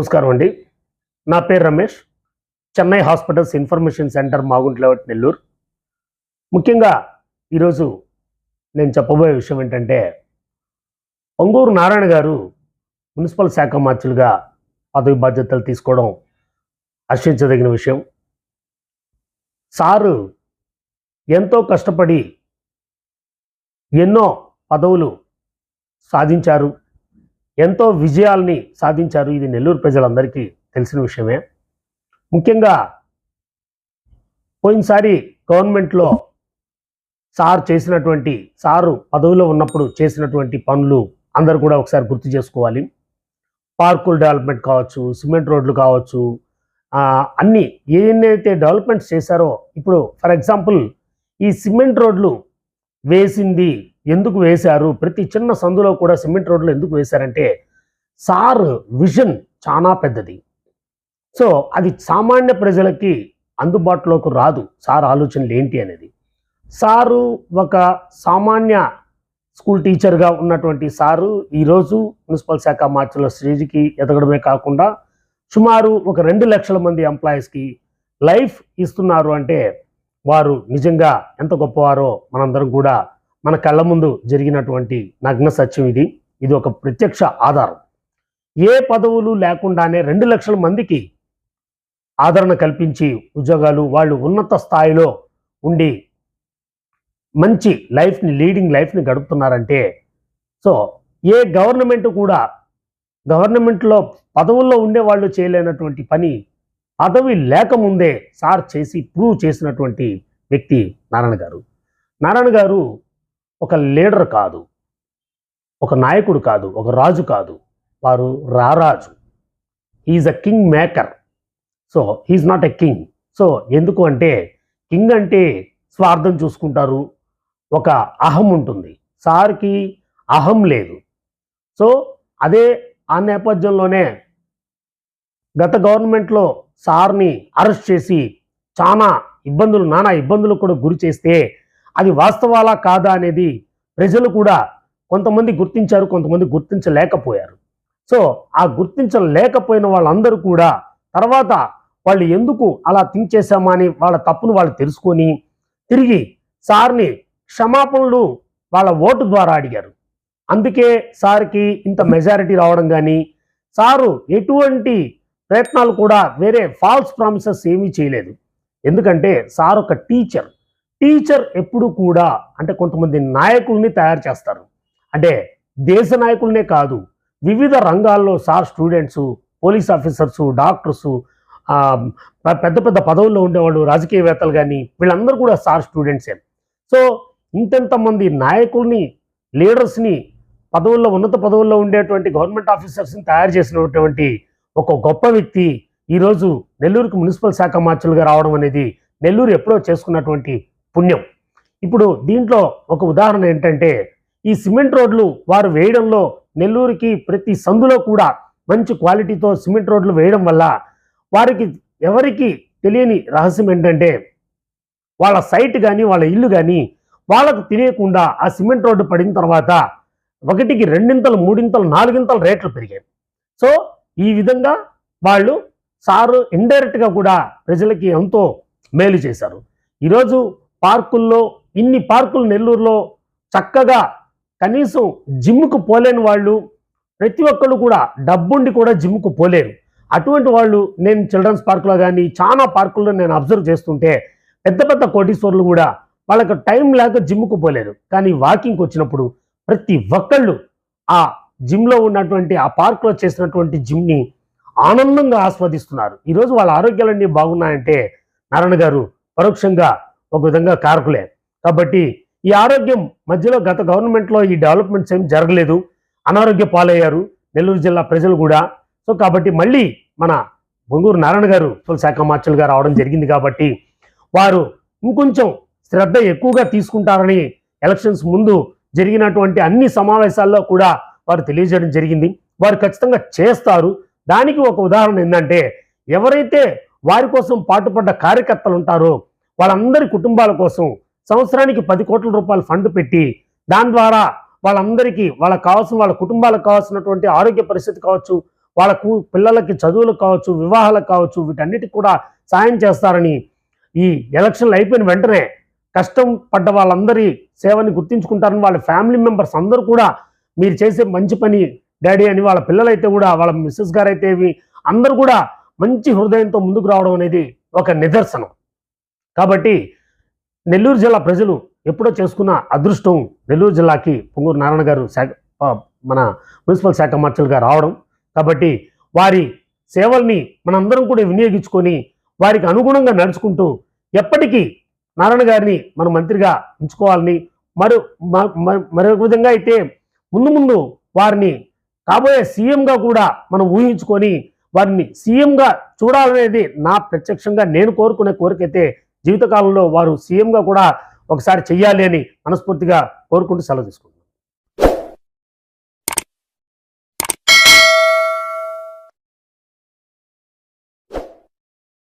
నమస్కారం అండి. నా పేరు Ramesh. Chennai hospitals information centre Magunta layout Nellore. ముఖ్యంగా ఈరోజు నేను చెప్పబోయే విషయం ఏంటంటే, పొంగూరు నారాయణ గారు మున్సిపల్ శాఖ మార్చులుగా పదవి బాధ్యతలు తీసుకోవడం హర్షించదగిన విషయం. సారు ఎంతో కష్టపడి ఎన్నో పదవులు సాధించారు, ఎంతో విజయాల్ని సాధించారు. ఇది నెల్లూరు ప్రజలందరికీ తెలిసిన విషయమే. ముఖ్యంగా పోయినసారి గవర్నమెంట్లో సారు పదవిలో ఉన్నప్పుడు చేసినటువంటి పనులు అందరూ కూడా ఒకసారి గుర్తు చేసుకోవాలి. పార్కుల డెవలప్మెంట్ కావచ్చు, సిమెంట్ రోడ్లు కావచ్చు, అన్నీ ఏనైతే డెవలప్మెంట్స్ చేశారో, ఇప్పుడు ఫర్ ఎగ్జాంపుల్ ఈ సిమెంట్ రోడ్లు వేసింది ఎందుకు వేశారు, ప్రతి చిన్న సందులో కూడా సిమెంట్ రోడ్లు ఎందుకు వేశారంటే సార్ విజన్ చాలా పెద్దది. సో అది సామాన్య ప్రజలకి అందుబాటులోకి రాదు. సార్ ఆలోచనలు ఏంటి అనేది. సారు ఒక సామాన్య స్కూల్ టీచర్గా ఉన్నటువంటి సారు ఈరోజు మున్సిపల్ శాఖ మార్చుల స్టేజ్కి ఎదగడమే కాకుండా సుమారు ఒక 2 లక్షల మంది ఎంప్లాయీస్కి లైఫ్ ఇస్తున్నారు అంటే వారు నిజంగా ఎంత గొప్పవారో మనందరం కూడా మన కళ్ళ ముందు జరిగినటువంటి నగ్న సత్యం ఇది. ఇది ఒక ప్రత్యక్ష ఆధారం. ఏ పదవులు లేకుండానే 2 లక్షల మందికి ఆదరణ కల్పించి ఉద్యోగాలు, వాళ్ళు ఉన్నత స్థాయిలో ఉండి మంచి లైఫ్ని, లీడింగ్ లైఫ్ని గడుపుతున్నారంటే, సో ఏ గవర్నమెంట్ కూడా గవర్నమెంట్లో పదవుల్లో ఉండే వాళ్ళు చేయలేనటువంటి పని పదవి లేకముందే సార్ చేసి ప్రూవ్ చేసినటువంటి వ్యక్తి నారాయణ గారు. నారాయణ గారు ఒక లీడర్ కాదు, ఒక నాయకుడు కాదు, ఒక రాజు కాదు, వారు రారాజు. He's a king maker. So he's not a king. So ఎందుకు అంటే, కింగ్ అంటే స్వార్థం చూసుకుంటారు, ఒక అహం ఉంటుంది. సార్కి అహం లేదు. సో అదే ఆ నేపథ్యంలోనే గత గవర్నమెంట్లో సార్ని అరెస్ట్ చేసి నానా ఇబ్బందులు కూడా గురి చేస్తే అది వాస్తవాలా కాదా అనేది ప్రజలు కూడా కొంతమంది గుర్తించారు, కొంతమంది గుర్తించలేకపోయారు. సో ఆ గుర్తించలేకపోయిన వాళ్ళందరూ కూడా తర్వాత వాళ్ళు ఎందుకు అలా థింక్ చేశామా అని వాళ్ళ తప్పును వాళ్ళు తెలుసుకొని తిరిగి సార్ని క్షమాపణలు వాళ్ళ ఓటు ద్వారా అడిగారు. అందుకే సార్కి ఇంత మెజారిటీ రావడం. కానీ సారు ఎటువంటి ప్రయత్నాలు కూడా వేరే ఫాల్స్ ప్రామిసెస్ ఏమీ చేయలేదు. ఎందుకంటే సార్ ఒక టీచర్ ఎప్పుడు కూడా అంటే కొంతమంది నాయకుల్ని తయారు చేస్తారు. అంటే దేశ నాయకులనే కాదు, వివిధ రంగాల్లో sir students, police officers, doctors, పెద్ద పెద్ద పదవుల్లో ఉండేవాళ్ళు, రాజకీయవేత్తలు కానీ వీళ్ళందరూ కూడా సార్ స్టూడెంట్సే. సో ఇంతెంతమంది నాయకుల్ని, లీడర్స్ని, ఉన్నత పదవుల్లో ఉండేటువంటి గవర్నమెంట్ ఆఫీసర్స్ని తయారు చేసినటువంటి ఒక గొప్ప వ్యక్తి ఈరోజు నెల్లూరుకి మున్సిపల్ శాఖ మార్చులుగా రావడం అనేది నెల్లూరు ఎప్పుడో చేసుకున్నటువంటి పుణ్యం. ఇప్పుడు దీంట్లో ఒక ఉదాహరణ ఏంటంటే, ఈ సిమెంట్ రోడ్లు వారు వేయడంలో నెల్లూరుకి ప్రతి సందులో కూడా మంచి క్వాలిటీతో సిమెంట్ రోడ్లు వేయడం వల్ల వారికి ఎవరికి తెలియని రహస్యం ఏంటంటే, వాళ్ళ సైట్ కానీ వాళ్ళ ఇల్లు కానీ వాళ్ళకు తెలియకుండా ఆ సిమెంట్ రోడ్డు పడిన తర్వాత 1కి 2 3 4 రేట్లు పెరిగాయి. సో ఈ విధంగా వాళ్ళు సారు ఇండైరెక్ట్గా కూడా ప్రజలకి ఎంతో మేలు చేశారు. ఈరోజు పార్కుల్లో ఇన్ని పార్కులు నెల్లూరులో చక్కగా కనీసం జిమ్కు పోలేని వాళ్ళు, ప్రతి ఒక్కళ్ళు కూడా డబ్బుండి కూడా జిమ్కు పోలేరు. అటువంటి వాళ్ళు నేను చిల్డ్రన్స్ పార్కులో కానీ చాలా పార్కుల్లో నేను అబ్జర్వ్ చేస్తుంటే పెద్ద పెద్ద కోటీశ్వర్లు కూడా వాళ్ళకి టైం లేక జిమ్కు పోలేరు. కానీ వాకింగ్కి వచ్చినప్పుడు ప్రతి ఒక్కళ్ళు ఆ జిమ్లో ఉన్నటువంటి ఆ పార్కులో చేసినటువంటి జిమ్ని ఆనందంగా ఆస్వాదిస్తున్నారు. ఈరోజు వాళ్ళ ఆరోగ్యాలన్నీ బాగున్నాయంటే నారాయణ గారు పరోక్షంగా ఒక విధంగా కారకులే. కాబట్టి ఈ ఆరోగ్యం మధ్యలో గత గవర్నమెంట్లో ఈ డెవలప్మెంట్స్ ఏం జరగలేదు, అనారోగ్య పాలయ్యారు నెల్లూరు జిల్లా ప్రజలు కూడా. సో కాబట్టి మళ్ళీ మన పొంగూరు నారాయణ గారు మున్సిపల్ శాఖ మార్చులుగా రావడం జరిగింది. కాబట్టి వారు ఇంకొంచెం శ్రద్ధ ఎక్కువగా తీసుకుంటారని ఎలక్షన్స్ ముందు జరిగినటువంటి అన్ని సమావేశాల్లో కూడా వారు తెలియజేయడం జరిగింది. వారు ఖచ్చితంగా చేస్తారు. దానికి ఒక ఉదాహరణ ఏంటంటే, ఎవరైతే వారి కోసం పాటుపడ్డ కార్యకర్తలు ఉంటారో వాళ్ళందరి కుటుంబాల కోసం సంవత్సరానికి 10 కోట్ల రూపాయలు ఫండ్ పెట్టి దాని ద్వారా వాళ్ళందరికీ వాళ్ళకి కావాల్సిన, వాళ్ళ కుటుంబాలకు కావాల్సినటువంటి ఆరోగ్య పరిస్థితి కావచ్చు, వాళ్ళకు పిల్లలకి చదువులకు కావచ్చు, వివాహాలకు కావచ్చు, వీటన్నిటికి కూడా సాయం చేస్తారని ఈ ఎలక్షన్లు అయిపోయిన వెంటనే కష్టం పడ్డ వాళ్ళందరి సేవని గుర్తించుకుంటారని వాళ్ళ ఫ్యామిలీ మెంబర్స్ అందరూ కూడా మీరు చేసే మంచి పని డాడీ అని వాళ్ళ పిల్లలైతే కూడా వాళ్ళ మిస్సెస్ గారైతే అందరూ కూడా మంచి హృదయంతో ముందుకు రావడం అనేది ఒక నిదర్శనం. కాబట్టి నెల్లూరు జిల్లా ప్రజలు ఎప్పుడో చేసుకున్న అదృష్టం నెల్లూరు జిల్లాకి పొంగూరు నారాయణ గారు మన మున్సిపల్ శాఖ మార్షల్గా రావడం. కాబట్టి వారి సేవల్ని మనందరం కూడా వినియోగించుకొని వారికి అనుగుణంగా నడుచుకుంటూ ఎప్పటికీ నారాయణ గారిని మనం మంత్రిగా ఉంచుకోవాలని, మరొక విధంగా అయితే ముందు వారిని కాబోయే సీఎంగా కూడా మనం ఊహించుకొని వారిని సీఎంగా చూడాలనేది నా ప్రత్యక్షంగా నేను కోరుకునే కోరికైతే జీవితకాలంలో వారు సీఎంగా కూడా ఒకసారి చెయ్యాలి అని మనస్ఫూర్తిగా కోరుకుంటూ సెలవు తీసుకుంటాను.